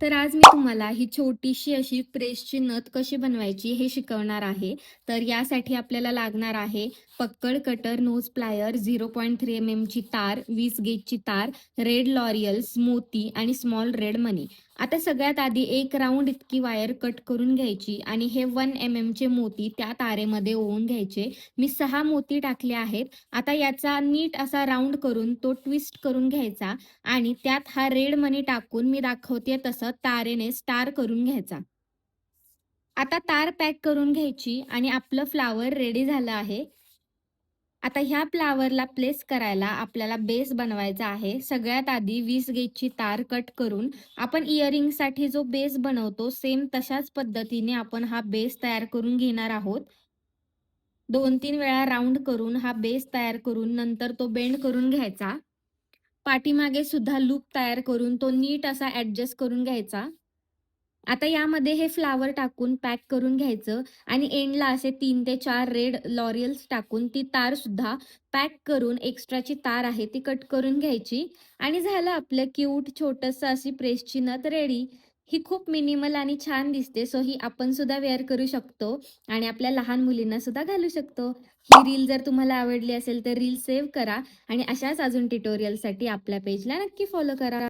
तर आज मी तुम्हाला ही छोटीशी अशी प्रेसची नथ कशी बनवायची हे शिकवणार आहे. तर यासाठी आपल्याला लागणार आहे पक्कड कटर, नोज प्लायर, 0.3 mm ची तार, 20 गेजची तार, रेड लॉरियल्स, मोती आणि स्मॉल रेड मनी. आता सगळ्यात आधी एक राऊंड इतकी वायर कट करून घ्यायची आणि हे 1 mm चे मोती त्या तारेमध्ये ओवून घ्यायचे. मी 6 मोती टाकले आहेत. आता याचा नीट असा राऊंड करून तो ट्विस्ट करून घ्यायचा आणि त्यात हा रेड मनी टाकून मी दाखवते तसं तारेने स्टार करून घ्यायचा. आता तार पॅक करून घ्यायची आणि आपलं फ्लावर रेडी झालं आहे. आता ह्या फ्लावरला प्लेस करायला आपल्याला बेस बनवायचा आहे. सगळ्यात आधी 20 गेजची तार कट करून आपण इयरिंगसाठी जो बेस बनवतो सेम तशाच पद्धतीने आपण हा बेस तयार करून घेणार आहोत. 2-3 वेळा राउंड करून हा बेस तयार करून नंतर तो बेंड करून घ्यायचा. पाठीमागे सुद्धा लूप तयार करून तो नीट असा ॲडजस्ट करून घ्यायचा. आता यामध्ये हे फ्लावर टाकून पॅक करून घ्यायचं आणि एंडला असे 3 ते 4 रेड लॉरियल्स टाकून ती तार सुद्धा पॅक करून एक्स्ट्राची तार आहे ती कट करून घ्यायची आणि झालं आपलं क्यूट छोटंसं अशी प्रेसची नथ रेडी. ही खूप मिनिमल आणि छान दिसते, सो ही आपण सुद्धा वेअर करू शकतो आणि आपल्या लहान मुलींना सुद्धा घालू शकतो. ही रील जर तुम्हाला आवडली असेल तर रील सेव्ह करा आणि अशाच अजून ट्युटोरियलसाठी आपल्या पेजला नक्की फॉलो करा.